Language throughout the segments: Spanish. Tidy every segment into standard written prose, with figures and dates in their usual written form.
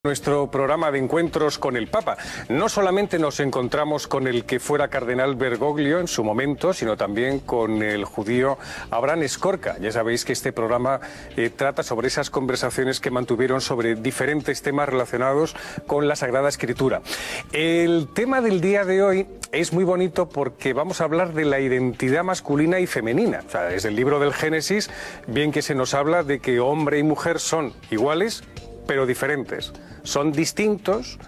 Nuestro programa de encuentros con el Papa. No solamente nos encontramos con el que fuera cardenal Bergoglio en su momento, sino también con el judío Abraham Skorka. Ya sabéis que este programa trata sobre esas conversaciones que mantuvieron sobre diferentes temas relacionados con la Sagrada Escritura. El tema del día de hoy es muy bonito porque vamos a hablar de la identidad masculina y femenina. O sea, desde el libro del Génesis, bien que se nos habla de que hombre y mujer son iguales, pero diferentes. Son distintos,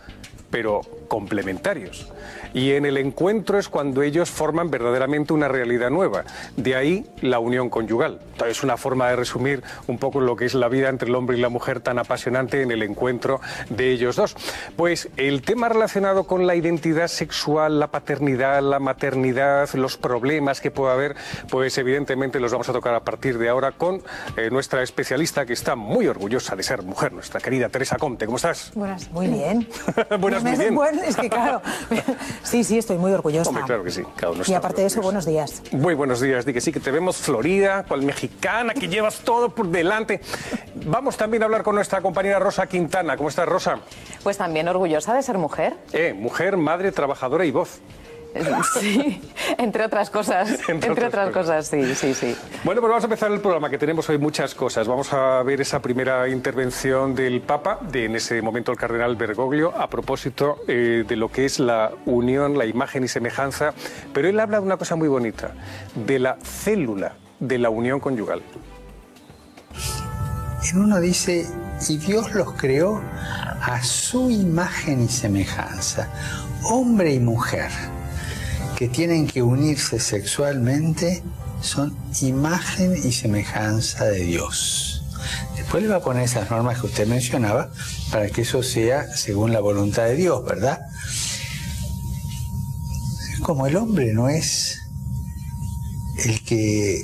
pero complementarios. Y en el encuentro es cuando ellos forman verdaderamente una realidad nueva. De ahí la unión conyugal. Es una forma de resumir un poco lo que es la vida entre el hombre y la mujer tan apasionante en el encuentro de ellos dos. Pues el tema relacionado con la identidad sexual, la paternidad, la maternidad, los problemas que pueda haber, pues evidentemente los vamos a tocar a partir de ahora con nuestra especialista que está muy orgullosa de ser mujer, nuestra querida Teresa Comte. ¿Cómo estás? Buenas, muy bien. Buenas, muy bien. Bueno, es que claro, sí, estoy muy orgullosa. Hombre, claro que sí. Cada uno y aparte de eso, buenos días. Muy buenos días, di que sí, que te vemos florida, cual mexicana, que llevas todo por delante. Vamos también a hablar con nuestra compañera Rosa Quintana. ¿Cómo estás, Rosa? Pues también orgullosa de ser mujer. Mujer, madre, trabajadora y voz. Sí, entre otras cosas. Entre otras cosas, sí. Bueno, pues vamos a empezar el programa, que tenemos hoy muchas cosas. Vamos a ver esa primera intervención del Papa, en ese momento el cardenal Bergoglio, a propósito de lo que es la unión, la imagen y semejanza. Pero él habla de una cosa muy bonita, de la célula de la unión conyugal. En uno dice, y Dios los creó a su imagen y semejanza, hombre y mujer, que tienen que unirse sexualmente, son imagen y semejanza de Dios. Después le va a poner esas normas que usted mencionaba para que eso sea según la voluntad de Dios, ¿verdad? Como el hombre no es el que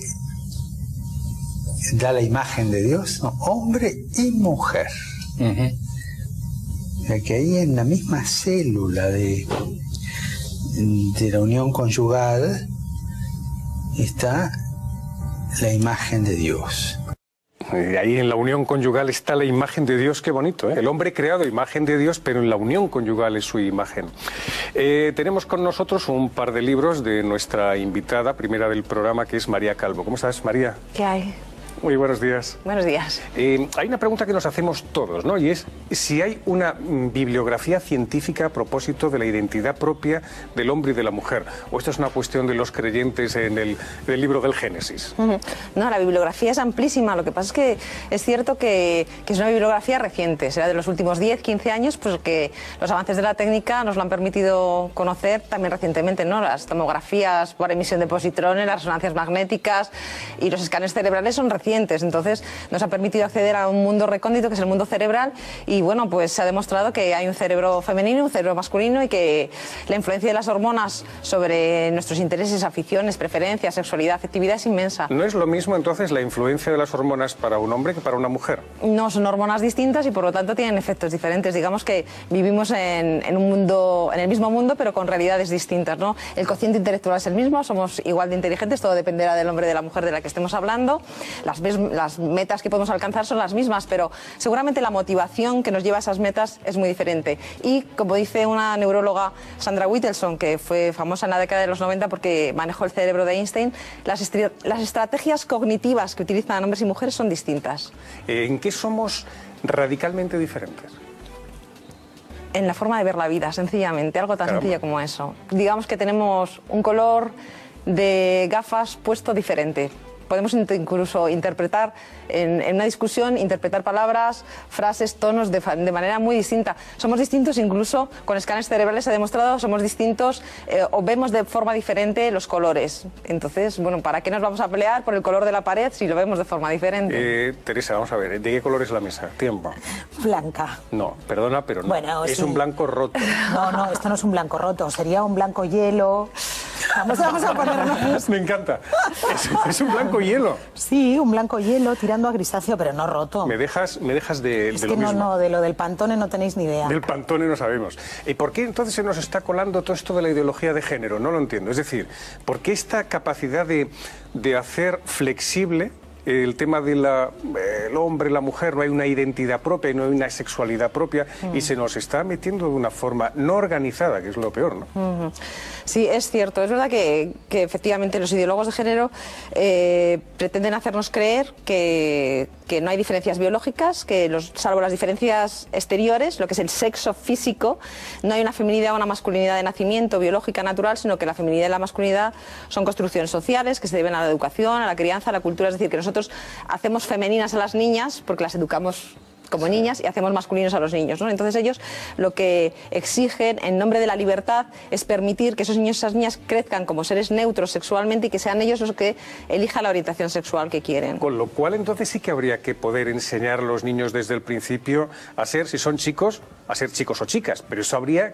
da la imagen de Dios, no, hombre y mujer. O sea que ahí en la misma célula de la unión conyugal está la imagen de Dios. Y ahí en la unión conyugal está la imagen de Dios, qué bonito, ¿eh? El hombre creado imagen de Dios, pero en la unión conyugal es su imagen. Tenemos con nosotros un par de libros de nuestra invitada, primera del programa, que es María Calvo. ¿Cómo estás, María? ¿Qué hay? Muy buenos días. Buenos días. Hay una pregunta que nos hacemos todos, ¿no? Y es si hay una bibliografía científica a propósito de la identidad propia del hombre y de la mujer. ¿O esto es una cuestión de los creyentes en el libro del Génesis? No, la bibliografía es amplísima. Lo que pasa es que es cierto que es una bibliografía reciente. Será de los últimos 10, 15 años, pues que los avances de la técnica nos lo han permitido conocer también recientemente, ¿no? Las tomografías por emisión de positrones, las resonancias magnéticas y los escáneres cerebrales son recientes. Entonces nos ha permitido acceder a un mundo recóndito que es el mundo cerebral y bueno, pues se ha demostrado que hay un cerebro femenino, un cerebro masculino y que la influencia de las hormonas sobre nuestros intereses, aficiones, preferencias, sexualidad, afectividad es inmensa. ¿No es lo mismo entonces la influencia de las hormonas para un hombre que para una mujer? No, son hormonas distintas y por lo tanto tienen efectos diferentes. Digamos que vivimos en un mundo, en el mismo mundo pero con realidades distintas, ¿no? El cociente intelectual es el mismo, somos igual de inteligentes, todo dependerá del hombre y de la mujer de la que estemos hablando. Las metas que podemos alcanzar son las mismas, pero seguramente la motivación que nos lleva a esas metas es muy diferente. Y como dice una neuróloga, Sandra Whittelson, que fue famosa en la década de los 90 porque manejó el cerebro de Einstein, las estrategias cognitivas que utilizan hombres y mujeres son distintas. ¿En qué somos radicalmente diferentes? En la forma de ver la vida, sencillamente, algo tan sencillo como eso. Digamos que tenemos un color de gafas puesto diferente. Podemos incluso interpretar en una discusión, interpretar palabras, frases, tonos de manera muy distinta. Somos distintos incluso con escáneres cerebrales, se ha demostrado, somos distintos o vemos de forma diferente los colores. Entonces, bueno, ¿para qué nos vamos a pelear por el color de la pared si lo vemos de forma diferente? Teresa, vamos a ver, ¿de qué color es la mesa? Tiempo. Blanca. No, perdona, pero no. Bueno, es sí. Un blanco roto. No, esto no es un blanco roto, sería un blanco hielo. Vamos a ponernos... Me encanta. Es un blanco hielo. Sí, un blanco hielo tirando a grisáceo, pero no roto. Me dejas de es lo que mismo. No, de lo del Pantone no tenéis ni idea. Del Pantone no sabemos. ¿Y por qué entonces se nos está colando todo esto de la ideología de género? No lo entiendo. Es decir, ¿por qué esta capacidad de hacer flexible el tema de el hombre, la mujer, no hay una identidad propia, no hay una sexualidad propia y se nos está metiendo de una forma no organizada, que es lo peor, ¿no? Sí, es cierto. Es verdad que efectivamente los ideólogos de género pretenden hacernos creer que no hay diferencias biológicas, que salvo las diferencias exteriores, lo que es el sexo físico, no hay una feminidad o una masculinidad de nacimiento biológica natural, sino que la feminidad y la masculinidad son construcciones sociales que se deben a la educación, a la crianza, a la cultura. Es decir, que nosotros hacemos femeninas a las niñas porque las educamos como niñas y hacemos masculinos a los niños, ¿no? Entonces ellos lo que exigen en nombre de la libertad es permitir que esos niños y esas niñas crezcan como seres neutros sexualmente y que sean ellos los que elijan la orientación sexual que quieren. Con lo cual entonces sí que habría que poder enseñar a los niños desde el principio a ser, si son chicos, a ser chicos o chicas, pero eso habría...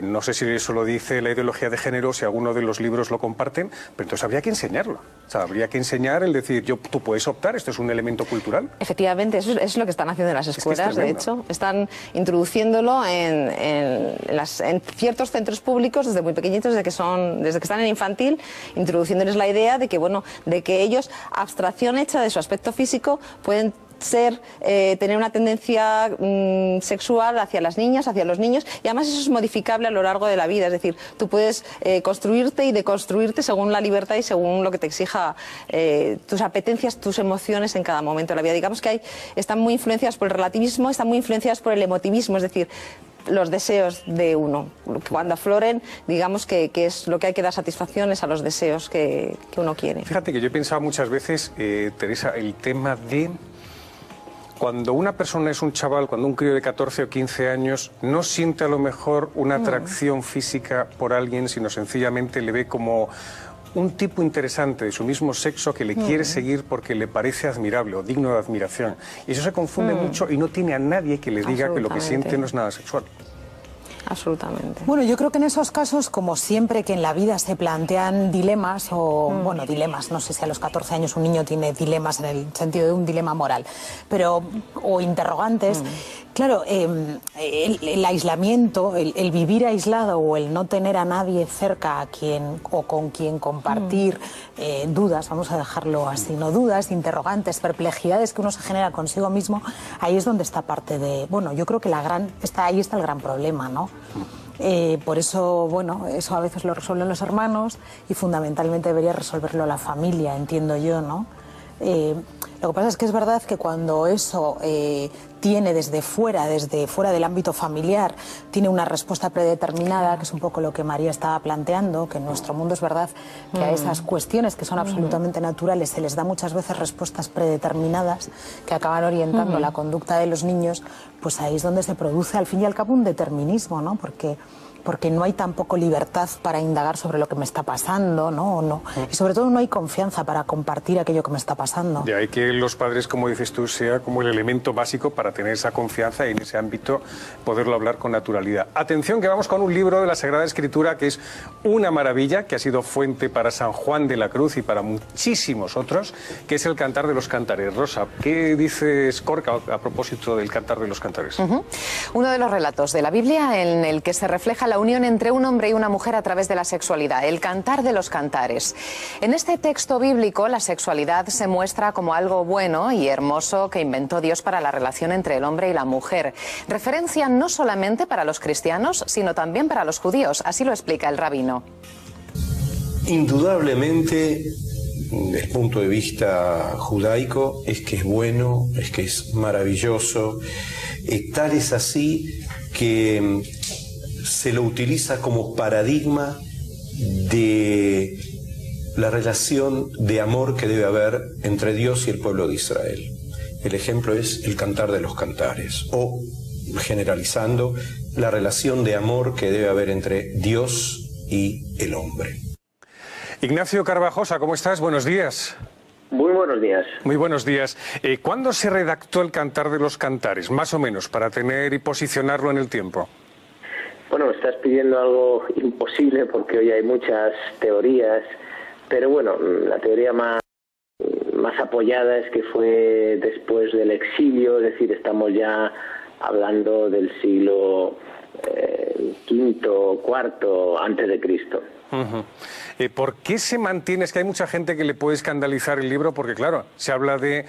no sé si eso lo dice la ideología de género, si alguno de los libros lo comparten, pero entonces habría que enseñarlo. O sea, habría que enseñar el decir, tú puedes optar, esto es un elemento cultural. Efectivamente, eso es lo que están haciendo en las escuelas, de hecho. Están introduciéndolo en ciertos centros públicos desde muy pequeñitos, desde que están en infantil, introduciéndoles la idea de que, bueno, de que ellos, abstracción hecha de su aspecto físico, pueden tener una tendencia sexual hacia las niñas, hacia los niños, y además eso es modificable a lo largo de la vida, es decir, tú puedes construirte y deconstruirte según la libertad y según lo que te exija tus apetencias, tus emociones en cada momento de la vida. Digamos que están muy influenciadas por el relativismo, están muy influenciadas por el emotivismo, es decir, los deseos de uno. Cuando afloren, digamos que es lo que hay que dar satisfacciones a los deseos que uno quiere. Fíjate que yo he pensado muchas veces, Teresa, el tema de... Cuando una persona es un chaval, cuando un crío de 14 o 15 años no siente a lo mejor una atracción física por alguien, sino sencillamente le ve como un tipo interesante de su mismo sexo que le quiere seguir porque le parece admirable o digno de admiración. Y eso se confunde mucho y no tiene a nadie que le diga que lo que siente no es nada sexual. Absolutamente. Bueno, yo creo que en esos casos, como siempre que en la vida se plantean dilemas, bueno, dilemas, no sé si a los 14 años un niño tiene dilemas en el sentido de un dilema moral, pero, o interrogantes, claro, el aislamiento, el vivir aislado o el no tener a nadie cerca a quien o con quien compartir dudas, vamos a dejarlo así, no dudas, interrogantes, perplejidades que uno se genera consigo mismo, ahí es donde está parte de, bueno, yo creo que ahí está el gran problema, ¿no? Por eso, bueno, eso a veces lo resuelven los hermanos y fundamentalmente debería resolverlo la familia, entiendo yo, ¿no? Lo que pasa es que es verdad que cuando eso tiene desde fuera del ámbito familiar, tiene una respuesta predeterminada, que es un poco lo que María estaba planteando, que en nuestro mundo es verdad que a esas cuestiones que son absolutamente naturales se les da muchas veces respuestas predeterminadas que acaban orientando la conducta de los niños, pues ahí es donde se produce al fin y al cabo un determinismo, ¿no? Porque no hay tampoco libertad para indagar sobre lo que me está pasando, ¿no? Y sobre todo no hay confianza para compartir aquello que me está pasando. De ahí que los padres, como dices tú, sea como el elemento básico para tener esa confianza y en ese ámbito poderlo hablar con naturalidad. Atención que vamos con un libro de la Sagrada Escritura que es una maravilla, que ha sido fuente para San Juan de la Cruz y para muchísimos otros, que es el Cantar de los Cantares. Rosa, ¿qué dice Escorca a propósito del Cantar de los Cantares? Uno de los relatos de la Biblia en el que se refleja la unión entre un hombre y una mujer a través de la sexualidad, el Cantar de los Cantares. En este texto bíblico, la sexualidad se muestra como algo bueno y hermoso que inventó Dios para la relación entre el hombre y la mujer. Referencia no solamente para los cristianos, sino también para los judíos. Así lo explica el rabino. Indudablemente, desde el punto de vista judaico, es que es bueno, es que es maravilloso. Tal es así que se lo utiliza como paradigma de la relación de amor que debe haber entre Dios y el pueblo de Israel. El ejemplo es el Cantar de los Cantares, o, generalizando, la relación de amor que debe haber entre Dios y el hombre. Ignacio Carvajosa, ¿cómo estás? Buenos días. Muy buenos días. Muy buenos días. ¿Cuándo se redactó el Cantar de los Cantares, más o menos, para tener y posicionarlo en el tiempo? Bueno, me estás pidiendo algo imposible porque hoy hay muchas teorías, pero bueno, la teoría más apoyada es que fue después del exilio, es decir, estamos ya hablando del siglo quinto, cuarto antes de Cristo. ¿Por qué se mantiene? Es que hay mucha gente que le puede escandalizar el libro porque, claro, se habla de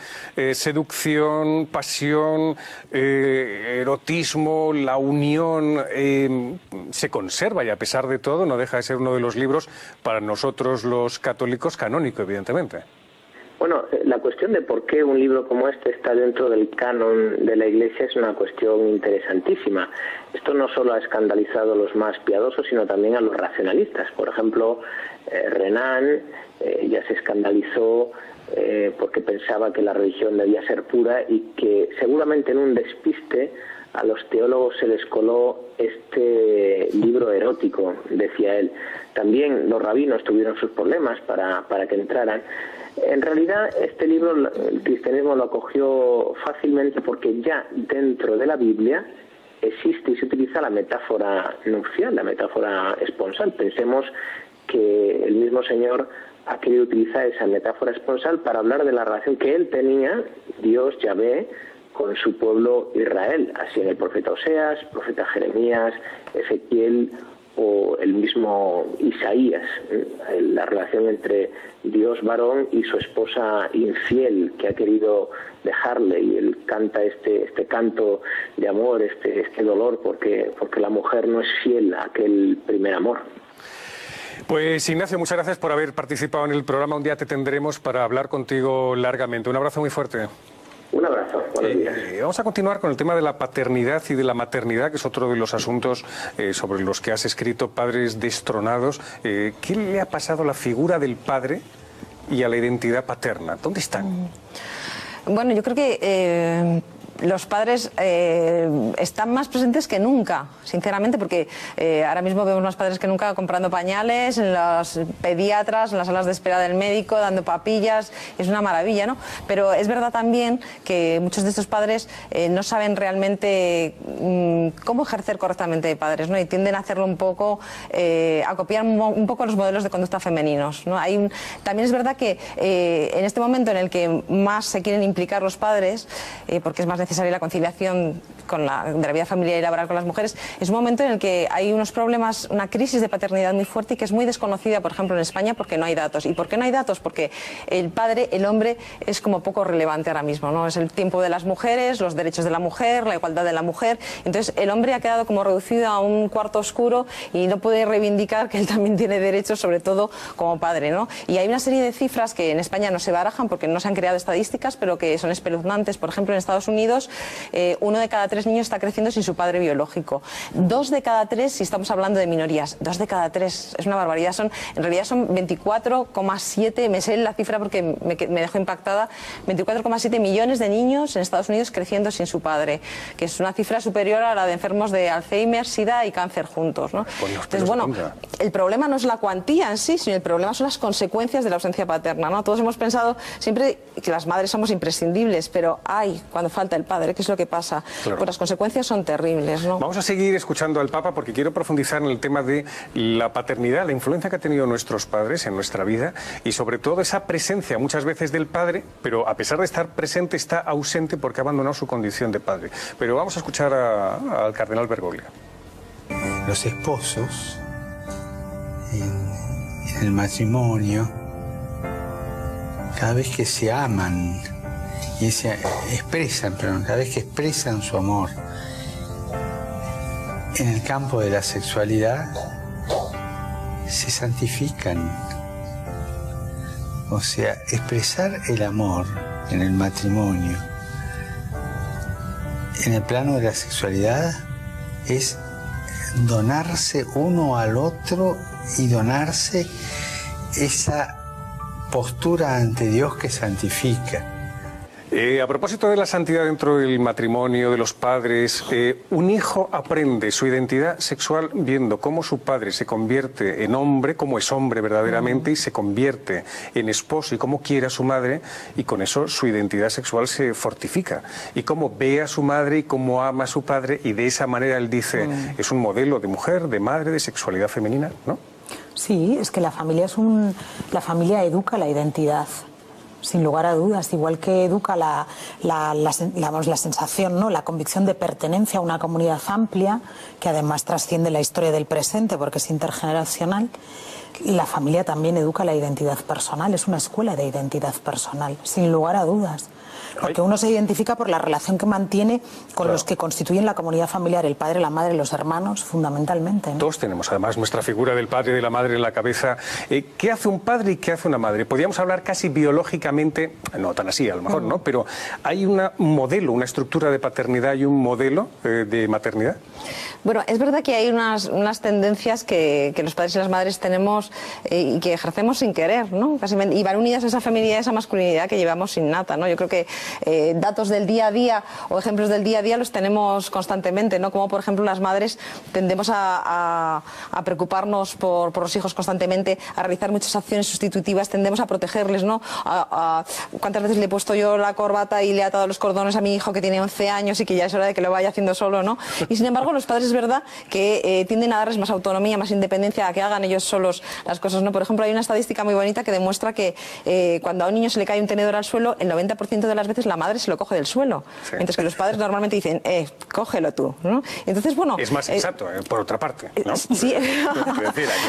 seducción, pasión, erotismo, la unión se conserva y a pesar de todo no deja de ser uno de los libros para nosotros los católicos canónico, evidentemente. Bueno, la cuestión de por qué un libro como este está dentro del canon de la Iglesia es una cuestión interesantísima. Esto no solo ha escandalizado a los más piadosos, sino también a los racionalistas. Por ejemplo, Renan ya se escandalizó porque pensaba que la religión debía ser pura y que seguramente en un despiste a los teólogos se les coló este libro erótico, decía él. También los rabinos tuvieron sus problemas para que entraran. En realidad, este libro el cristianismo lo acogió fácilmente porque ya dentro de la Biblia existe y se utiliza la metáfora nupcial, la metáfora esponsal. Pensemos que el mismo Señor ha querido utilizar esa metáfora esponsal para hablar de la relación que él tenía, Dios, Yahvé, con su pueblo Israel, así en el profeta Oseas, profeta Jeremías, Ezequiel o el mismo Isaías, la relación entre Dios varón y su esposa infiel que ha querido dejarle, y él canta este canto de amor, este dolor porque la mujer no es fiel a aquel primer amor. Pues Ignacio, muchas gracias por haber participado en el programa. Un día te tendremos para hablar contigo largamente. Un abrazo muy fuerte. Un abrazo, buenos días. Vamos a continuar con el tema de la paternidad y de la maternidad, que es otro de los asuntos sobre los que has escrito, Padres destronados. ¿Qué le ha pasado a la figura del padre y a la identidad paterna? ¿Dónde están? Bueno, yo creo que los padres están más presentes que nunca, sinceramente, porque ahora mismo vemos más padres que nunca comprando pañales, en los pediatras, en las salas de espera del médico, dando papillas, es una maravilla, ¿no? Pero es verdad también que muchos de estos padres no saben realmente cómo ejercer correctamente de padres, ¿no? Y tienden a hacerlo un poco, a copiar un poco los modelos de conducta femeninos, ¿no? También es verdad que en este momento en el que más se quieren implicar los padres, porque es más necesaria la conciliación de la vida familiar y laboral con las mujeres, es un momento en el que hay unos problemas, una crisis de paternidad muy fuerte y que es muy desconocida, por ejemplo, en España, porque no hay datos. ¿Y por qué no hay datos? Porque el padre, el hombre, es como poco relevante ahora mismo, ¿no? Es el tiempo de las mujeres, los derechos de la mujer, la igualdad de la mujer. Entonces, el hombre ha quedado como reducido a un cuarto oscuro y no puede reivindicar que él también tiene derechos, sobre todo como padre, ¿no? Y hay una serie de cifras que en España no se barajan porque no se han creado estadísticas, pero que son espeluznantes. Por ejemplo, en Estados Unidos, 1 de cada 3 niños está creciendo sin su padre biológico. 2 de cada 3, si estamos hablando de minorías, 2 de cada 3, es una barbaridad. En realidad son 24,7, me sé la cifra porque me dejó impactada, 24,7 millones de niños en Estados Unidos creciendo sin su padre, que es una cifra superior a la de enfermos de Alzheimer, SIDA y cáncer juntos, ¿no? Entonces, bueno, el problema no es la cuantía en sí, sino el problema son las consecuencias de la ausencia paterna, ¿no? Todos hemos pensado siempre que las madres somos imprescindibles, pero cuando falta el padre, ¿qué es lo que pasa? Claro. Pues las consecuencias son terribles, ¿no? Vamos a seguir escuchando al Papa porque quiero profundizar en el tema de la paternidad, la influencia que han tenido nuestros padres en nuestra vida y sobre todo esa presencia muchas veces del padre, pero a pesar de estar presente está ausente porque ha abandonado su condición de padre. Pero vamos a escuchar al cardenal Bergoglio. Los esposos en el matrimonio, cada vez que se aman y cada vez que expresan su amor en el campo de la sexualidad, se santifican. O sea, expresar el amor en el matrimonio, en el plano de la sexualidad, es donarse uno al otro y donarse esa postura ante Dios que santifica. A propósito de la santidad dentro del matrimonio, de los padres, un hijo aprende su identidad sexual viendo cómo su padre se convierte en hombre, cómo es hombre verdaderamente y se convierte en esposo y cómo quiere a su madre y con eso su identidad sexual se fortifica. Y cómo ve a su madre y cómo ama a su padre y de esa manera él dice, es un modelo de mujer, de madre, de sexualidad femenina, ¿no? Sí, es que la familia la familia educa la identidad. sin lugar a dudas, igual que educa la sensación, ¿no? La convicción de pertenencia a una comunidad amplia, que además trasciende la historia del presente porque es intergeneracional. La familia también educa la identidad personal, es una escuela de identidad personal, sin lugar a dudas. Porque uno se identifica por la relación que mantiene con los que constituyen la comunidad familiar, el padre, la madre, los hermanos, fundamentalmente, ¿no? Todos tenemos además nuestra figura del padre y de la madre en la cabeza. ¿Qué hace un padre y qué hace una madre? Podríamos hablar casi biológicamente, no tan así a lo mejor, ¿no? Pero hay un modelo, una estructura de paternidad y un modelo de maternidad. Bueno, es verdad que hay unas tendencias que los padres y las madres tenemos y que ejercemos sin querer, ¿no? Y van unidas a esa feminidad, a esa masculinidad que llevamos innata, ¿no? Yo creo que datos del día a día o ejemplos del día a día los tenemos constantemente, ¿no? Como por ejemplo las madres tendemos a preocuparnos por los hijos constantemente, a realizar muchas acciones sustitutivas, tendemos a protegerles, ¿no? ¿Cuántas veces le he puesto yo la corbata y le he atado los cordones a mi hijo que tiene 11 años y que ya es hora de que lo vaya haciendo solo, ¿no? Y sin embargo los padres es verdad que tienden a darles más autonomía, más independencia, a que hagan ellos solos las cosas, ¿no? Por ejemplo, hay una estadística muy bonita que demuestra que cuando a un niño se le cae un tenedor al suelo, el 90% de las veces la madre se lo coge del suelo, sí. Mientras que los padres normalmente dicen, cógelo tú, ¿no? Entonces, bueno... Es más sensato, por otra parte, ¿no? Sí.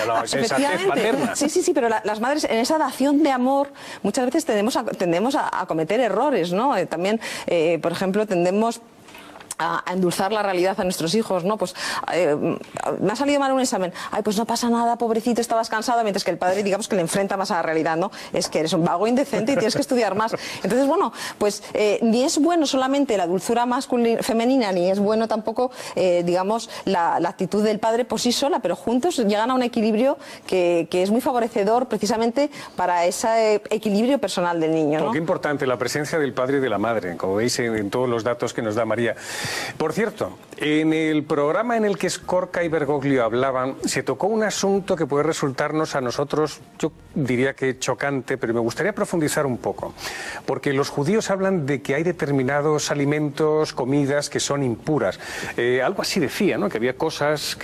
La sensatez paterna. Sí, pero las madres en esa dación de amor muchas veces tendemos a cometer errores, ¿no? También, por ejemplo, tendemos a endulzar la realidad a nuestros hijos, ¿no? Pues me ha salido mal un examen, pues no pasa nada, pobrecito, estabas cansado, mientras que el padre, digamos, que le enfrenta más a la realidad, ¿no? Es que eres un vago indecente y tienes que estudiar más. Entonces, bueno, pues ni es bueno solamente la dulzura femenina, ni es bueno tampoco, digamos, la actitud del padre por sí sola, pero juntos llegan a un equilibrio que es muy favorecedor precisamente para ese equilibrio personal del niño, ¿no? Qué importante la presencia del padre y de la madre, como veis en todos los datos que nos da María. Por cierto, en el programa en el que Escorca y Bergoglio hablaban, se tocó un asunto que puede resultarnos a nosotros, yo diría que chocante, pero me gustaría profundizar un poco. Porque los judíos hablan de que hay determinados alimentos, comidas que son impuras. Algo así decía, ¿no? Que había cosas,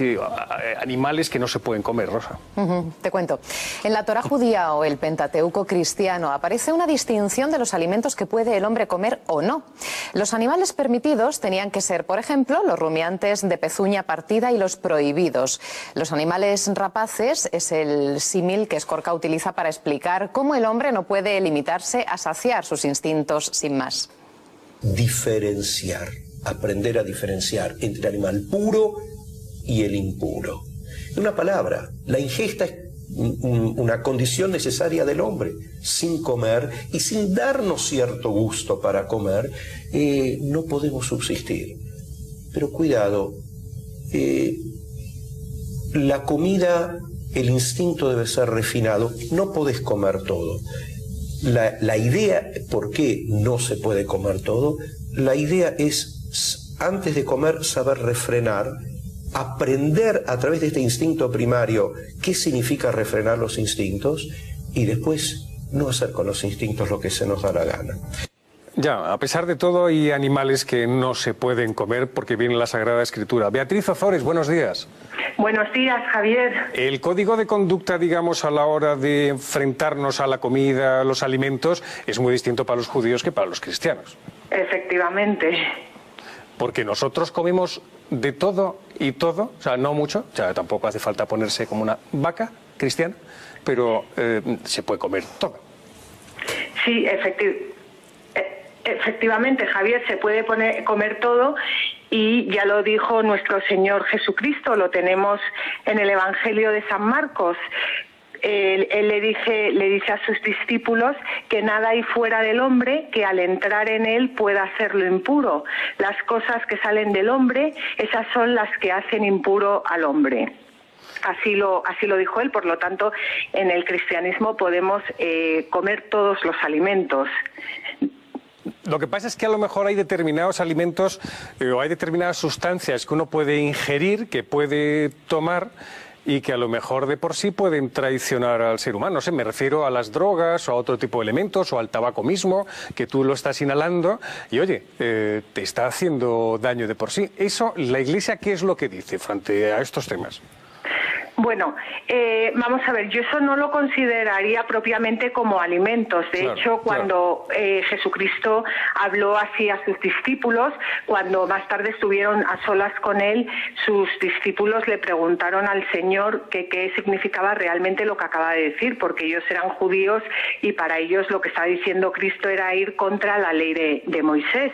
animales que no se pueden comer, Rosa. Te cuento. En la Torá judía o el Pentateuco cristiano aparece una distinción de los alimentos que puede el hombre comer o no. Los animales permitidos tenían que ser, por ejemplo, los rumiantes de pezuña partida y los prohibidos. Los animales rapaces es el símil que Escorca utiliza para explicar cómo el hombre no puede limitarse a saciar sus instintos sin más. Diferenciar, aprender a diferenciar entre el animal puro y el impuro. En una palabra, la ingesta es una condición necesaria del hombre. Sin comer y sin darnos cierto gusto para comer, no podemos subsistir. Pero cuidado, la comida, el instinto debe ser refinado, no podés comer todo. La idea, ¿por qué no se puede comer todo? La idea es, antes de comer, saber refrenar, aprender a través de este instinto primario qué significa refrenar los instintos y después no hacer con los instintos lo que se nos da la gana. Ya, a pesar de todo hay animales que no se pueden comer porque viene la Sagrada Escritura. Beatriz Ozores, buenos días. Buenos días, Javier. El código de conducta, digamos, a la hora de enfrentarnos a la comida, a los alimentos, es muy distinto para los judíos que para los cristianos. Efectivamente. Porque nosotros comemos de todo y todo, o sea, no mucho, o sea, tampoco hace falta ponerse como una vaca cristiana, pero se puede comer todo. Sí, efectivamente, Javier, se puede comer todo y ya lo dijo nuestro Señor Jesucristo, lo tenemos en el Evangelio de San Marcos. Él le dice a sus discípulos que nada hay fuera del hombre que al entrar en él pueda hacerlo impuro. Las cosas que salen del hombre, esas son las que hacen impuro al hombre. Así lo dijo él, por lo tanto, en el cristianismo podemos comer todos los alimentos. Lo que pasa es que a lo mejor hay determinados alimentos o hay determinadas sustancias que uno puede ingerir, que puede tomar y que a lo mejor de por sí pueden traicionar al ser humano. No sé, me refiero a las drogas o a otro tipo de elementos o al tabaco mismo, que tú lo estás inhalando y oye, te está haciendo daño de por sí. Eso, la Iglesia, ¿qué es lo que dice frente a estos temas? Bueno, vamos a ver, yo eso no lo consideraría propiamente como alimentos. De hecho, cuando Jesucristo habló así a sus discípulos, cuando más tarde estuvieron a solas con él, sus discípulos le preguntaron al Señor que qué significaba realmente lo que acaba de decir, porque ellos eran judíos y para ellos lo que estaba diciendo Cristo era ir contra la ley de Moisés.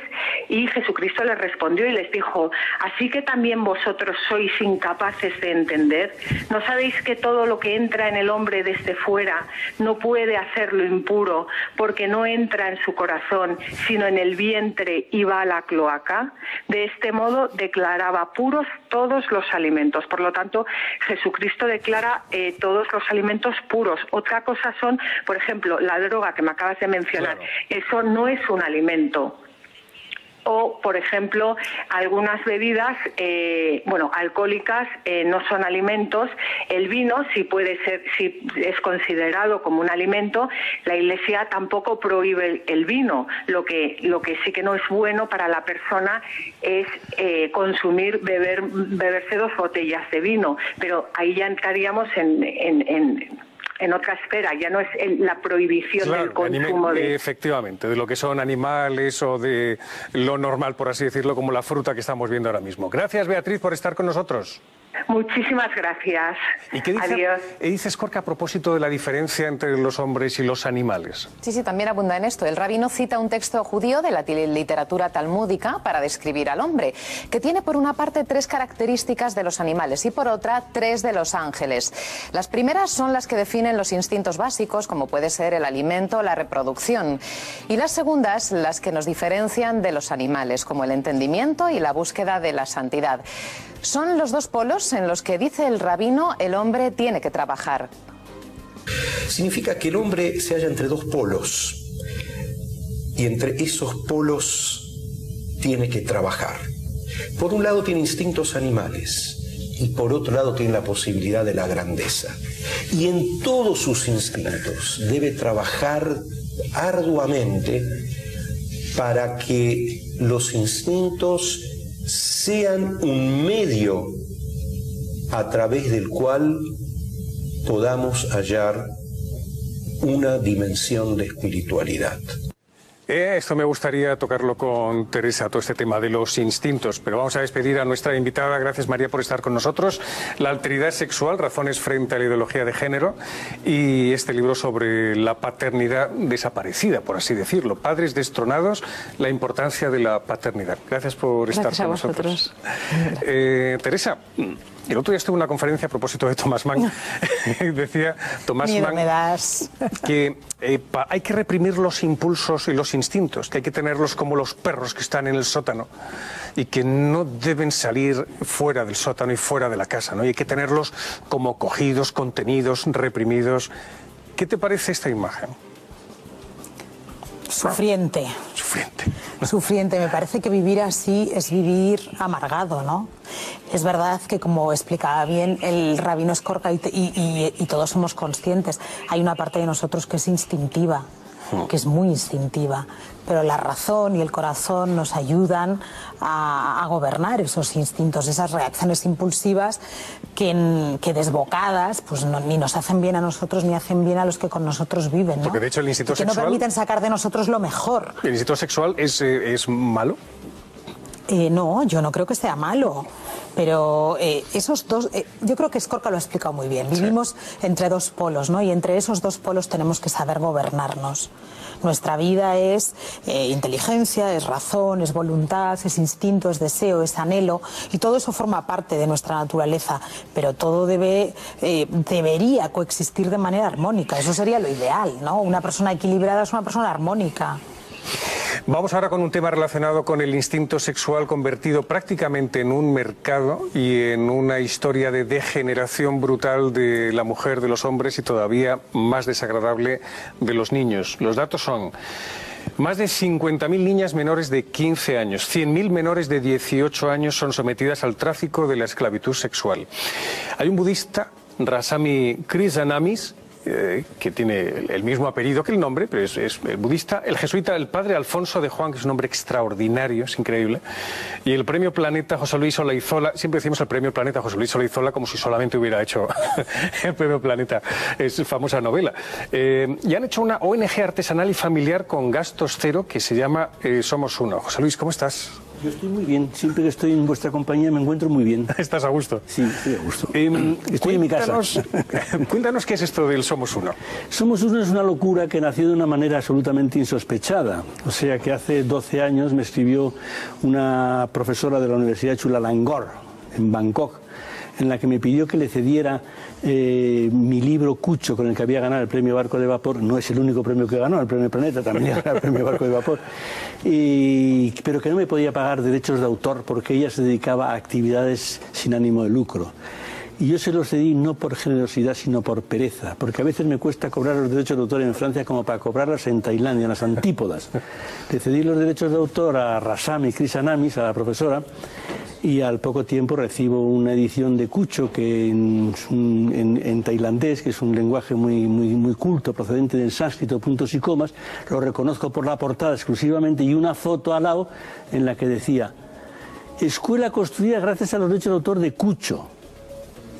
Y Jesucristo les respondió y les dijo: así que también vosotros sois incapaces de entender. ¿No sabéis que todo lo que entra en el hombre desde fuera no puede hacerlo impuro, porque no entra en su corazón, sino en el vientre y va a la cloaca? De este modo declaraba puros todos los alimentos. Por lo tanto, Jesucristo declara todos los alimentos puros. Otra cosa son, por ejemplo, la droga que me acabas de mencionar. Claro. Eso no es un alimento. O, por ejemplo, algunas bebidas, alcohólicas, no son alimentos. El vino, si es considerado como un alimento, la Iglesia tampoco prohíbe el vino. Lo que sí que no es bueno para la persona es beberse 2 botellas de vino. Pero ahí ya entraríamos en otra esfera, ya no es la prohibición del consumo efectivamente, de lo que son animales o de lo normal, por así decirlo, como la fruta que estamos viendo ahora mismo. Gracias, Beatriz, por estar con nosotros. Muchísimas gracias. ¿Y qué dice, adiós? Dice Escorca a propósito de la diferencia entre los hombres y los animales? Sí, también abunda en esto. El rabino cita un texto judío de la literatura talmúdica para describir al hombre, que tiene por una parte 3 características de los animales y por otra 3 de los ángeles. Las primeras son las que definen los instintos básicos, como puede ser el alimento o la reproducción. Y las segundas, las que nos diferencian de los animales, como el entendimiento y la búsqueda de la santidad. Son los 2 polos en los que, dice el rabino, el hombre tiene que trabajar. Significa que el hombre se halla entre 2 polos y entre esos polos tiene que trabajar. Por un lado tiene instintos animales y por otro lado tiene la posibilidad de la grandeza. Y en todos sus instintos debe trabajar arduamente para que los instintos sean un medio a través del cual podamos hallar una dimensión de espiritualidad. Esto me gustaría tocarlo con Teresa, todo este tema de los instintos, pero vamos a despedir a nuestra invitada. Gracias, María, por estar con nosotros. La alteridad sexual, razones frente a la ideología de género, y este libro sobre la paternidad desaparecida, por así decirlo. Padres destronados, la importancia de la paternidad. Gracias por estar con nosotros. Teresa, el otro día estuve en una conferencia a propósito de Thomas Mann. Decía Thomas Mann que hay que reprimir los impulsos y los instintos, que hay que tenerlos como los perros que están en el sótano y que no deben salir fuera del sótano y fuera de la casa, ¿no? Y hay que tenerlos como cogidos, contenidos, reprimidos. ¿Qué te parece esta imagen? Sufriente. Sufriente. Me parece que vivir así es vivir amargado, ¿no? Es verdad que, como explicaba bien el rabino Escorca, y todos somos conscientes, hay una parte de nosotros que es instintiva, que es muy instintiva, pero la razón y el corazón nos ayudan a gobernar esos instintos, esas reacciones impulsivas que desbocadas pues ni nos hacen bien a nosotros ni hacen bien a los que con nosotros viven, ¿no? Porque de hecho el instinto sexual... que no permiten sacar de nosotros lo mejor. ¿El instinto sexual es malo? No, yo no creo que sea malo, pero esos dos, yo creo que Escorca lo ha explicado muy bien. Vivimos entre 2 polos, ¿no? Y entre esos 2 polos tenemos que saber gobernarnos. Nuestra vida es inteligencia, es razón, es voluntad, es instinto, es deseo, es anhelo, y todo eso forma parte de nuestra naturaleza, pero todo debería coexistir de manera armónica. Eso sería lo ideal, ¿no? Una persona equilibrada es una persona armónica. Vamos ahora con un tema relacionado con el instinto sexual, convertido prácticamente en un mercado y en una historia de degeneración brutal de la mujer, de los hombres y todavía más desagradable de los niños. Los datos son: más de 50.000 niñas menores de 15 años, 100.000 menores de 18 años son sometidas al tráfico de la esclavitud sexual. Hay un budista, Rasami Krishnanamis, que tiene el mismo apellido que el nombre, pero es el budista, el jesuita, el padre Alfonso de Juan, que es un hombre extraordinario, es increíble, y el premio Planeta José Luis Olaizola, siempre decimos el premio Planeta José Luis Olaizola como si solamente hubiera hecho el premio Planeta, es famosa novela. Y han hecho una ONG artesanal y familiar con gastos cero que se llama Somos Uno. José Luis, ¿cómo estás? Yo estoy muy bien. Siempre que estoy en vuestra compañía me encuentro muy bien. ¿Estás a gusto? Sí, estoy a gusto. Estoy en mi casa. Cuéntanos qué es esto del Somos Uno. Somos Uno es una locura que nació de una manera absolutamente insospechada. O sea que hace 12 años me escribió una profesora de la Universidad Chulalongkorn, en Bangkok, en la que me pidió que le cediera mi libro Cucho, con el que había ganado el premio Barco de Vapor. No es el único premio que ganó, el premio Planeta también ganó el premio Barco de Vapor, pero que no me podía pagar derechos de autor porque ella se dedicaba a actividades sin ánimo de lucro. Y yo se los cedí no por generosidad, sino por pereza, porque a veces me cuesta cobrar los derechos de autor en Francia como para cobrarlos en Tailandia, en las antípodas. Le cedí los derechos de autor a Rasami Krisanamis, a la profesora, y al poco tiempo recibo una edición de Cucho que en tailandés, que es un lenguaje muy culto, procedente del sánscrito, puntos y comas, lo reconozco por la portada exclusivamente, y una foto al lado en la que decía: escuela construida gracias a los derechos de autor de Cucho.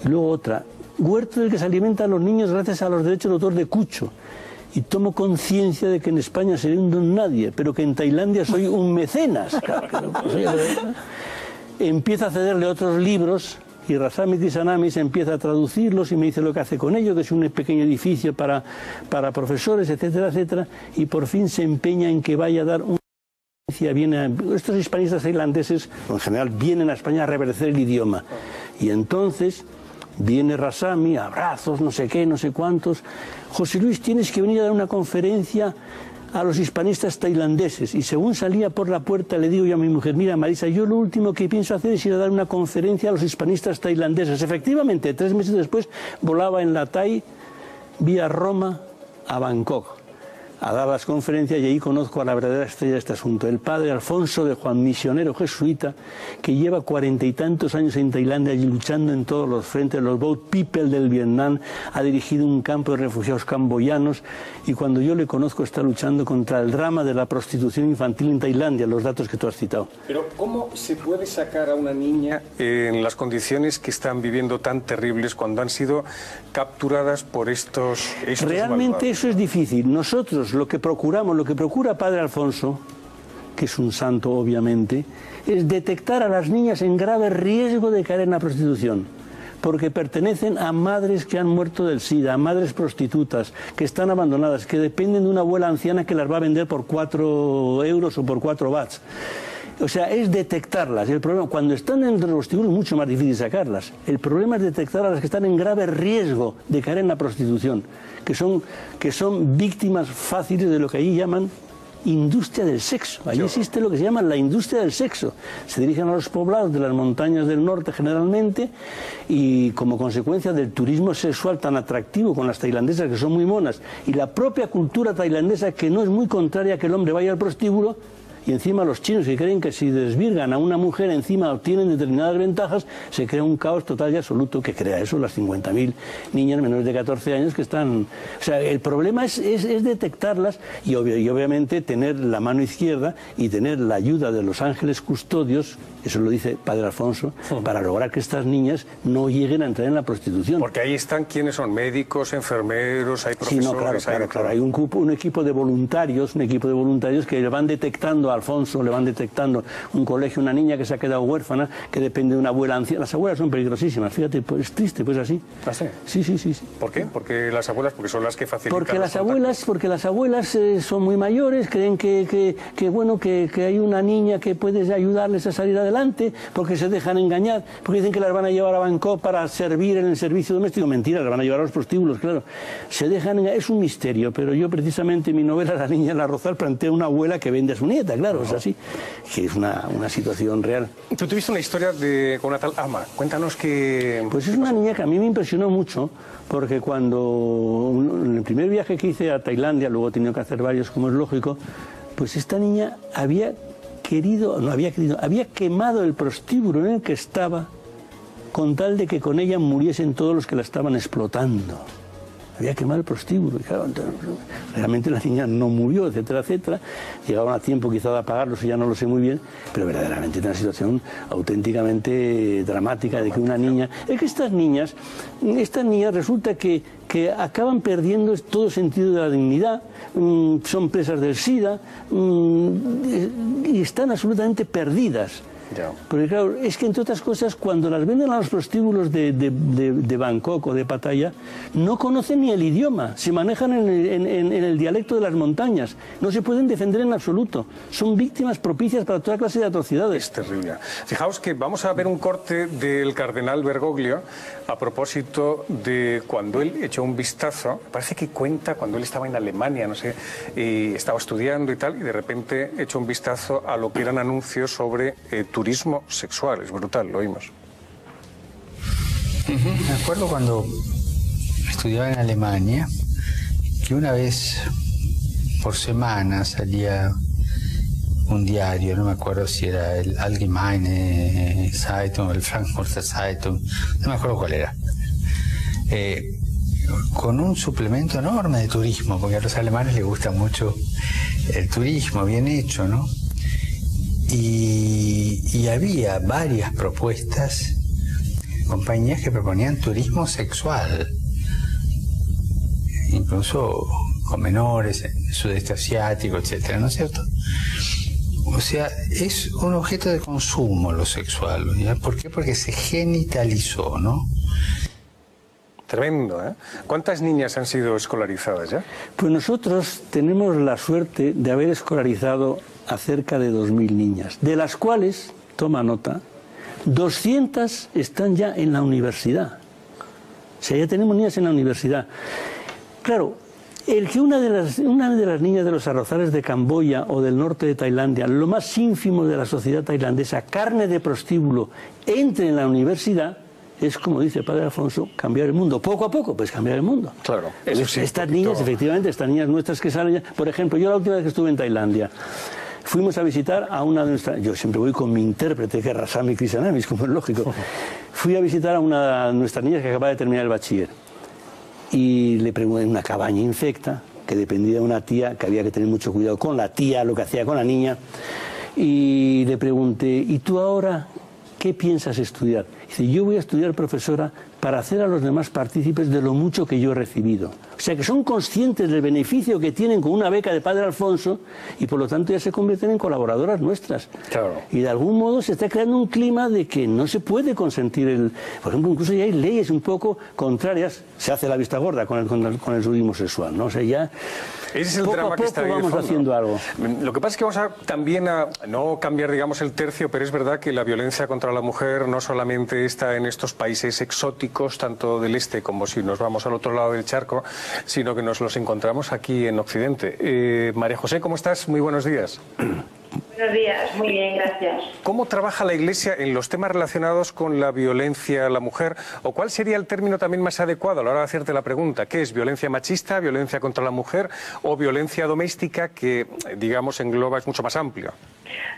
Y luego otra: huerto del que se alimentan los niños gracias a los derechos de autor de Cucho. Y tomo conciencia de que en España seré un don nadie, pero que en Tailandia soy un mecenas. Claro que no puedo ser. Empieza a cederle otros libros y Rasami Krisanamis empieza a traducirlos y me dice lo que hace con ello, que es un pequeño edificio para profesores, etcétera, etcétera, y por fin se empeña en que vaya a dar un... Estos hispanistas tailandeses, en general, vienen a España a reverdecer el idioma. Y entonces viene Rasami, abrazos, no sé qué, no sé cuántos. José Luis, tienes que venir a dar una conferencia a los hispanistas tailandeses. Y según salía por la puerta le digo yo a mi mujer: mira, Marisa, yo lo último que pienso hacer es ir a dar una conferencia a los hispanistas tailandeses. Efectivamente, 3 meses después volaba en la TAI vía Roma a Bangkok a dar las conferencias, y ahí conozco a la verdadera estrella de este asunto, el padre Alfonso de Juan, misionero jesuita, que lleva 40 y tantos años en Tailandia y luchando en todos los frentes, los Boat People del Vietnam, ha dirigido un campo de refugiados camboyanos, y cuando yo le conozco está luchando contra el drama de la prostitución infantil en Tailandia, los datos que tú has citado. Pero ¿cómo se puede sacar a una niña en las condiciones que están viviendo tan terribles cuando han sido capturadas por estos Realmente malvados? Eso es difícil. Nosotros lo que procuramos, lo que procura Padre Alfonso, que es un santo obviamente, es detectar a las niñas en grave riesgo de caer en la prostitución, porque pertenecen a madres que han muerto del SIDA, a madres prostitutas, que están abandonadas, que dependen de una abuela anciana que las va a vender por 4 euros o por 4 bahts. O sea, es detectarlas. El problema, cuando están dentro de los prostíbulos, es mucho más difícil sacarlas. El problema es detectar a las que están en grave riesgo de caer en la prostitución, que son víctimas fáciles de lo que allí llaman industria del sexo. Allí existe lo que se llama la industria del sexo. Se dirigen a los poblados de las montañas del norte generalmente, y como consecuencia del turismo sexual tan atractivo con las tailandesas, que son muy monas, y la propia cultura tailandesa, que no es muy contraria a que el hombre vaya al prostíbulo. Y encima los chinos, que creen que si desvirgan a una mujer encima obtienen determinadas ventajas, se crea un caos total y absoluto que crea eso, las 50.000 niñas menores de 14 años que están... O sea, el problema es detectarlas y obviamente tener la mano izquierda y tener la ayuda de los ángeles custodios, eso lo dice Padre Alfonso, para lograr que estas niñas no lleguen a entrar en la prostitución. Porque ahí están quienes son médicos, enfermeros, hay profesores... Sí, no, claro. Hay un equipo de voluntarios, que le van detectando a Alfonso, le van detectando un colegio, una niña que se ha quedado huérfana, que depende de una abuela anciana. Las abuelas son peligrosísimas, fíjate, pues es triste, pues así. ¿Ah, sí? Sí. ¿Por qué? Porque las abuelas, porque son las que facilitan. Porque las abuelas son muy mayores, creen que hay una niña que puede ayudarles a salir adelante, porque se dejan engañar, porque dicen que las van a llevar a Bangkok para servir en el servicio doméstico. Mentira, las van a llevar a los prostíbulos, claro. Se dejan engañar, es un misterio, pero yo precisamente en mi novela La niña en la Rosal planteo una abuela que vende a su nieta, claro, es así, que es una situación real. Tú tuviste una historia con una tal Ama, cuéntanos que... Pues es una niña que a mí me impresionó mucho, porque en el primer viaje que hice a Tailandia, luego he tenido que hacer varios, como es lógico, pues esta niña había quemado el prostíbulo en el que estaba con tal de que con ella muriesen todos los que la estaban explotando. había quemado el prostíbulo. Y claro, realmente la niña no murió, etcétera, etcétera. Llegaban a tiempo quizá de apagarlo, eso ya no lo sé muy bien, pero verdaderamente es una situación auténticamente dramática de que una niña... Es que estas niñas resulta que acaban perdiendo todo sentido de la dignidad, son presas del SIDA y están absolutamente perdidas. Porque claro, es que entre otras cosas, cuando las venden a los prostíbulos de Bangkok o de Pattaya, no conocen ni el idioma, se manejan en el dialecto de las montañas, no se pueden defender en absoluto, son víctimas propicias para toda clase de atrocidades. Es terrible. Fijaos que vamos a ver un corte del cardenal Bergoglio a propósito de cuando él echó un vistazo, parece que cuenta cuando él estaba en Alemania, no sé, y estaba estudiando y tal, y de repente echó un vistazo a lo que eran anuncios sobre turismo sexual. Es brutal, lo oímos. Me acuerdo cuando estudiaba en Alemania que una vez por semana salía un diario, no me acuerdo si era el Allgemeine Zeitung o el Frankfurter Zeitung, no me acuerdo cuál era, con un suplemento enorme de turismo, porque a los alemanes les gusta mucho el turismo bien hecho, ¿no? Y había varias propuestas, compañías que proponían turismo sexual, incluso con menores, en el sudeste asiático, etcétera, ¿no es cierto? O sea, es un objeto de consumo lo sexual, ¿ya? ¿Por qué? Porque se genitalizó, ¿no? Tremendo, ¿eh? ¿Cuántas niñas han sido escolarizadas ya? Pues nosotros tenemos la suerte de haber escolarizado a cerca de 2.000 niñas, de las cuales, toma nota, 200 están ya en la universidad. O sea, ya tenemos niñas en la universidad. Claro, el que una de las niñas de los arrozales de Camboya o del norte de Tailandia, lo más ínfimo de la sociedad tailandesa, carne de prostíbulo, entre en la universidad, es, como dice el padre Alfonso, cambiar el mundo. Poco a poco, pues cambiar el mundo. Claro. Eso sí, estas niñas, efectivamente, estas niñas nuestras que salen ya... Por ejemplo, yo la última vez que estuve en Tailandia, fuimos a visitar a una de nuestras... Yo siempre voy con mi intérprete, que es Rasami Krishanamis, como es lógico. Fui a visitar a una de nuestras niñas que acaba de terminar el bachiller. Y le pregunté en una cabaña infecta, que dependía de una tía, que había que tener mucho cuidado con la tía, lo que hacía con la niña. Y le pregunté, ¿y tú ahora qué piensas estudiar? Dice, yo voy a estudiar, profesora, para hacer a los demás partícipes de lo mucho que yo he recibido. O sea, que son conscientes del beneficio que tienen con una beca de padre Alfonso y por lo tanto ya se convierten en colaboradoras nuestras. Claro. Y de algún modo se está creando un clima de que no se puede consentir el... Por ejemplo, incluso ya hay leyes un poco contrarias. Se hace la vista gorda con el turismo sexual, ¿no? O sea, ya... Ese es el poco drama a que poco está ahí de vamos fondo. haciendo algo. Lo que pasa es que vamos a también a no cambiar, digamos, el tercio, pero es verdad que la violencia contra la mujer no solamente está en estos países exóticos, tanto del este como si nos vamos al otro lado del charco, sino que nos los encontramos aquí en Occidente. María José, ¿cómo estás? Muy buenos días. Buenos días, muy bien, gracias. ¿Cómo trabaja la Iglesia en los temas relacionados con la violencia a la mujer? ¿O cuál sería el término también más adecuado a la hora de hacerte la pregunta? ¿Qué es violencia machista, violencia contra la mujer o violencia doméstica que, digamos, engloba, es mucho más amplio?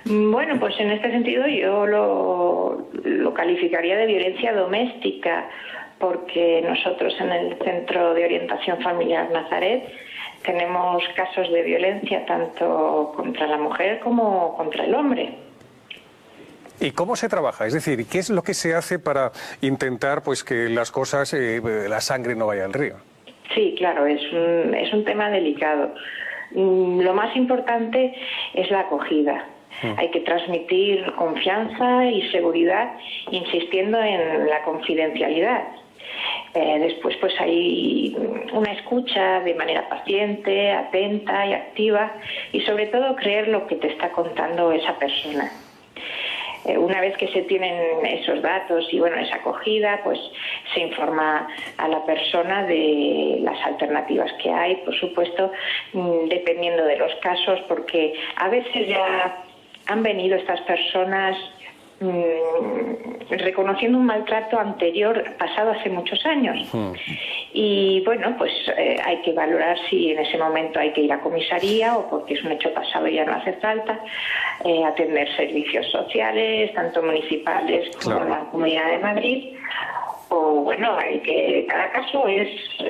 Bueno, pues en este sentido yo lo calificaría de violencia doméstica, porque nosotros en el Centro de Orientación Familiar Nazaret tenemos casos de violencia tanto contra la mujer como contra el hombre. ¿Y cómo se trabaja? Es decir, ¿qué es lo que se hace para intentar pues que las cosas, la sangre no vaya al río? Sí, claro, es un tema delicado. Lo más importante es la acogida. Hay que transmitir confianza y seguridad, insistiendo en la confidencialidad. Después pues hay una escucha de manera paciente, atenta y activa, y sobre todo creer lo que te está contando esa persona. Una vez que se tienen esos datos y bueno, esa acogida, pues se informa a la persona de las alternativas que hay, por supuesto, dependiendo de los casos, porque a veces ya han venido estas personas reconociendo un maltrato anterior pasado hace muchos años. Y bueno, pues hay que valorar si en ese momento hay que ir a comisaría o porque es un hecho pasado y ya no hace falta, atender servicios sociales, tanto municipales como la Comunidad de Madrid, o bueno, cada caso es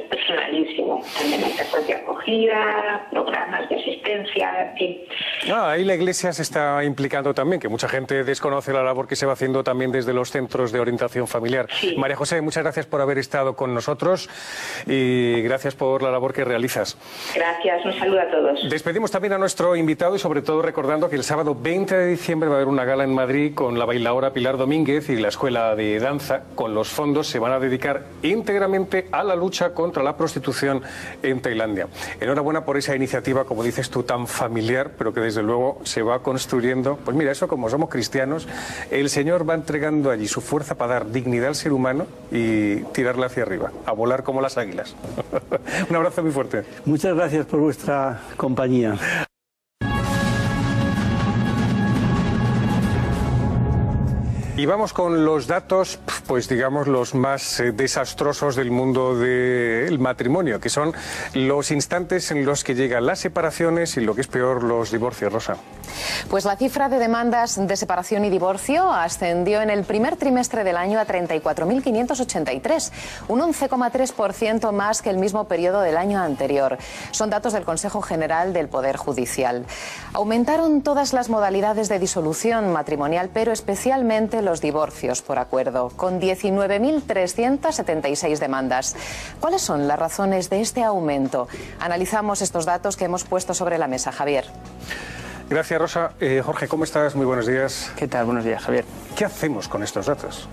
personalísimo. También hay casos de acogida, programas de asistencia, en fin. Ahí la Iglesia se está implicando también, que mucha gente desconoce la labor que se va haciendo también desde los centros de orientación familiar. Sí. María José, muchas gracias por haber estado con nosotros y gracias por la labor que realizas. Gracias, un saludo a todos. Despedimos también a nuestro invitado y sobre todo recordando que el sábado 20 de diciembre va a haber una gala en Madrid con la bailaora Pilar Domínguez y la Escuela de Danza. Con los fondos se van a dedicar íntegramente a la lucha contra la prostitución en Tailandia. Enhorabuena por esa iniciativa, como dices tú, tan familiar, pero que desde luego se va construyendo. Pues mira, eso como somos cristianos, el Señor va entregando allí su fuerza para dar dignidad al ser humano y tirarla hacia arriba, a volar como las águilas. Un abrazo muy fuerte. Muchas gracias por vuestra compañía. Y vamos con los datos, pues digamos, los más desastrosos del mundo del matrimonio, que son los instantes en los que llegan las separaciones y, lo que es peor, los divorcios, Rosa. Pues la cifra de demandas de separación y divorcio ascendió en el primer trimestre del año a 34.583, un 11,3% más que el mismo periodo del año anterior. Son datos del Consejo General del Poder Judicial. Aumentaron todas las modalidades de disolución matrimonial, pero especialmente los divorcios por acuerdo, con 19.376 demandas. ¿Cuáles son las razones de este aumento? Analizamos estos datos que hemos puesto sobre la mesa. Javier. Gracias, Rosa. Jorge, ¿cómo estás? Muy buenos días. ¿Qué tal? Buenos días, Javier. ¿Qué hacemos con estos datos?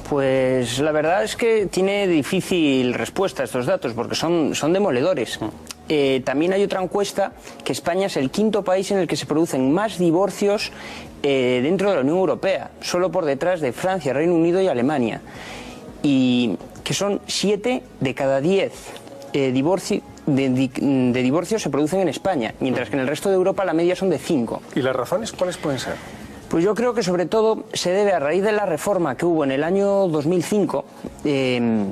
Pues la verdad es que tiene difícil respuesta estos datos porque son demoledores. También hay otra encuesta que España es el quinto país en el que se producen más divorcios dentro de la Unión Europea, solo por detrás de Francia, Reino Unido y Alemania. Y que son 7 de cada 10 divorcios se producen en España, mientras que en el resto de Europa la media son de 5. ¿Y las razones cuáles pueden ser? Pues yo creo que sobre todo se debe a raíz de la reforma que hubo en el año 2005, que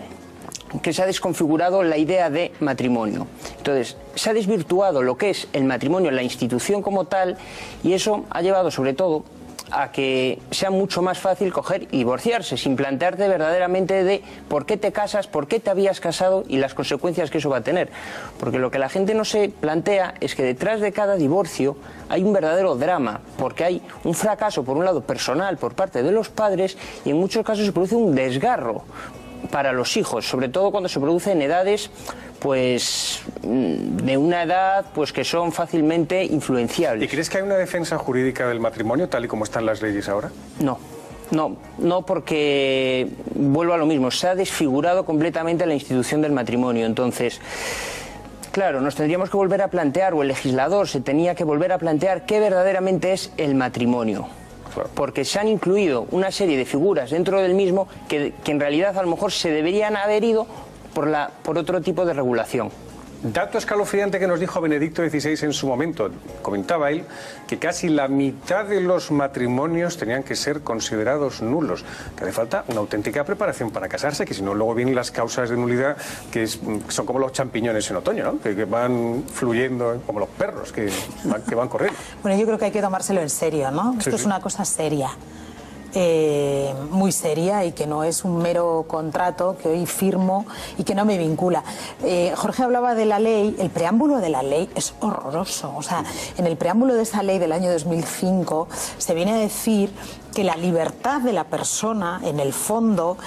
se ha desconfigurado la idea de matrimonio. Entonces, se ha desvirtuado lo que es el matrimonio, la institución como tal, y eso ha llevado sobre todo a que sea mucho más fácil coger y divorciarse, sin plantearte verdaderamente de por qué te casas, por qué te habías casado y las consecuencias que eso va a tener. Porque lo que la gente no se plantea es que detrás de cada divorcio hay un verdadero drama, porque hay un fracaso, por un lado, personal por parte de los padres, y en muchos casos se produce un desgarro para los hijos, sobre todo cuando se produce en edades pues de una edad pues que son fácilmente influenciables. ¿Y crees que hay una defensa jurídica del matrimonio tal y como están las leyes ahora? No, porque vuelvo a lo mismo, se ha desfigurado completamente la institución del matrimonio. Entonces, claro, nos tendríamos que volver a plantear, o el legislador se tenía que volver a plantear qué verdaderamente es el matrimonio. Porque se han incluido una serie de figuras dentro del mismo que en realidad a lo mejor se deberían haber ido por otro tipo de regulación. Dato escalofriante que nos dijo Benedicto XVI en su momento. Comentaba él que casi la mitad de los matrimonios tenían que ser considerados nulos, que hace falta una auténtica preparación para casarse, que si no luego vienen las causas de nulidad que son como los champiñones en otoño, ¿no? que van fluyendo como los perros que van corriendo. Bueno, yo creo que hay que tomárselo en serio, ¿no? Esto es una cosa seria. Muy seria, y que no es un mero contrato que hoy firmo y que no me vincula. Jorge hablaba de la ley. El preámbulo de la ley es horroroso. O sea, en el preámbulo de esa ley del año 2005 se viene a decir que la libertad de la persona, en el fondo,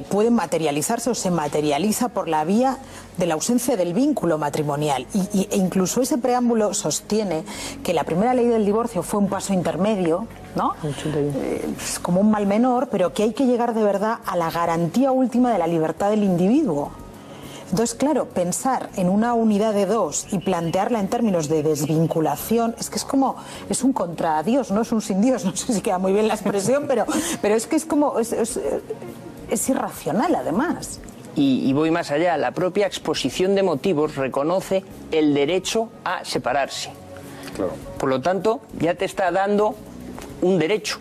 puede materializarse o se materializa por la vía de la ausencia del vínculo matrimonial. E incluso ese preámbulo sostiene que la primera ley del divorcio fue un paso intermedio, ¿no? Como un mal menor, pero que hay que llegar de verdad a la garantía última de la libertad del individuo. Entonces, claro, pensar en una unidad de dos y plantearla en términos de desvinculación, es que es un contra Dios, no es un sin Dios, no sé si queda muy bien la expresión, pero es que es irracional además. Y voy más allá, la propia exposición de motivos reconoce el derecho a separarse. Claro. Por lo tanto, ya te está dando un derecho.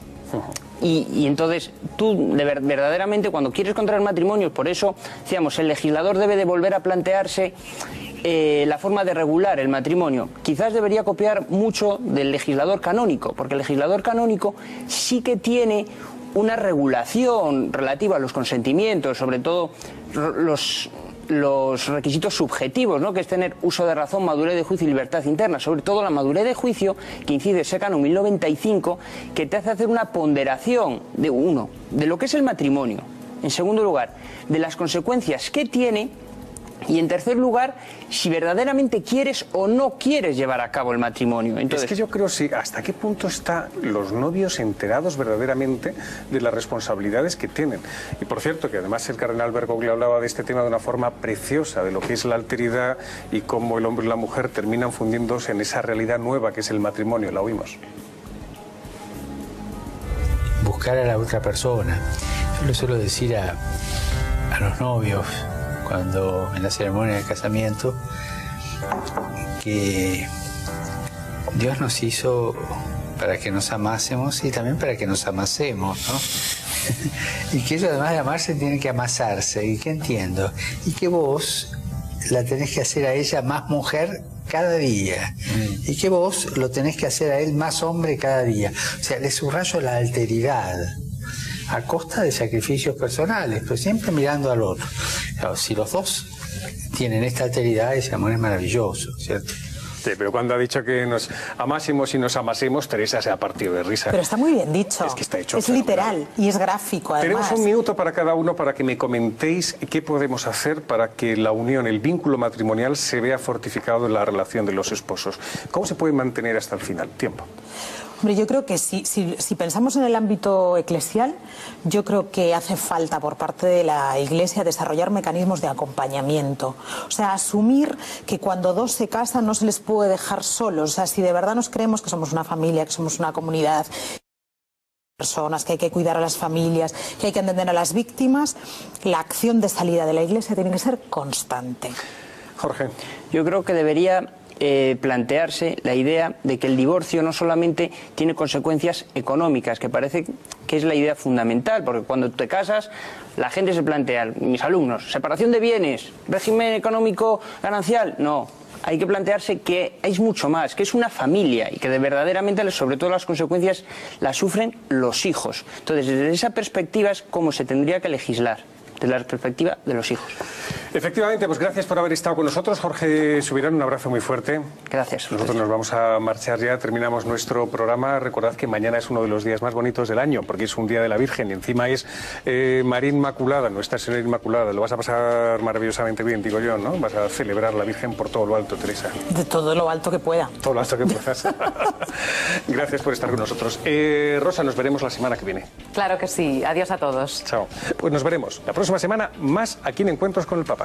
Y entonces tú verdaderamente cuando quieres contraer matrimonio, por eso decíamos, el legislador debe de volver a plantearse la forma de regular el matrimonio. Quizás debería copiar mucho del legislador canónico, porque el legislador canónico sí que tiene una regulación relativa a los consentimientos, sobre todo los requisitos subjetivos, ¿no?, que es tener uso de razón, madurez de juicio y libertad interna, sobre todo la madurez de juicio, que incide ese canon 1095, que te hace hacer una ponderación de lo que es el matrimonio, en segundo lugar, de las consecuencias que tiene, y en tercer lugar, si verdaderamente quieres o no quieres llevar a cabo el matrimonio. Entonces, es que yo creo, sí, hasta qué punto están los novios enterados verdaderamente de las responsabilidades que tienen. Y por cierto, que además el cardenal Bergoglio hablaba de este tema de una forma preciosa, de lo que es la alteridad y cómo el hombre y la mujer terminan fundiéndose en esa realidad nueva que es el matrimonio. La oímos. Buscar a la otra persona. Yo le suelo decir a los novios, cuando en la ceremonia de casamiento, que Dios nos hizo para que nos amásemos y también para que nos amasemos, ¿no? Y que ellos, además de amarse, tienen que amasarse. ¿Y qué entiendo? Y que vos la tenés que hacer a ella más mujer cada día. Y que vos lo tenés que hacer a él más hombre cada día. O sea, le subrayo la alteridad, a costa de sacrificios personales, pero siempre mirando al otro. Claro, si los dos tienen esta alteridad, ese amor es maravilloso, ¿cierto? Sí, pero cuando ha dicho que nos amásemos y nos amasemos, Teresa se ha partido de risa. Pero está muy bien dicho. Es que está hecho. Es literal y es gráfico, además. Tenemos un minuto para cada uno para que me comentéis qué podemos hacer para que la unión, el vínculo matrimonial, se vea fortificado en la relación de los esposos. ¿Cómo se puede mantener hasta el final? Tiempo. Hombre, yo creo que si pensamos en el ámbito eclesial, yo creo que hace falta por parte de la Iglesia desarrollar mecanismos de acompañamiento. O sea, asumir que cuando dos se casan no se les puede dejar solos. O sea, si de verdad nos creemos que somos una familia, que somos una comunidad, personas, que hay que cuidar a las familias, que hay que entender a las víctimas, la acción de salida de la Iglesia tiene que ser constante. Jorge. Yo creo que debería plantearse la idea de que el divorcio no solamente tiene consecuencias económicas, que parece que es la idea fundamental, porque cuando te casas la gente se plantea, mis alumnos, separación de bienes, régimen económico ganancial, no. Hay que plantearse que es mucho más, que es una familia y que verdaderamente, sobre todo, las consecuencias las sufren los hijos. Entonces, desde esa perspectiva es como se tendría que legislar, desde la perspectiva de los hijos. Efectivamente, pues gracias por haber estado con nosotros. Jorge Subirán, un abrazo muy fuerte. Gracias. Nosotros nos vamos a marchar ya, terminamos nuestro programa. Recordad que mañana es uno de los días más bonitos del año, porque es un día de la Virgen y encima es María Inmaculada, Nuestra Señora Inmaculada. Lo vas a pasar maravillosamente bien, digo yo, ¿no? Vas a celebrar la Virgen por todo lo alto, Teresa. De todo lo alto que pueda. Todo lo alto que puedas. Gracias por estar con nosotros. Rosa, nos veremos la semana que viene. Claro que sí. Adiós a todos. Chao. Pues nos veremos la próxima semana más aquí en Encuentros con el Papa.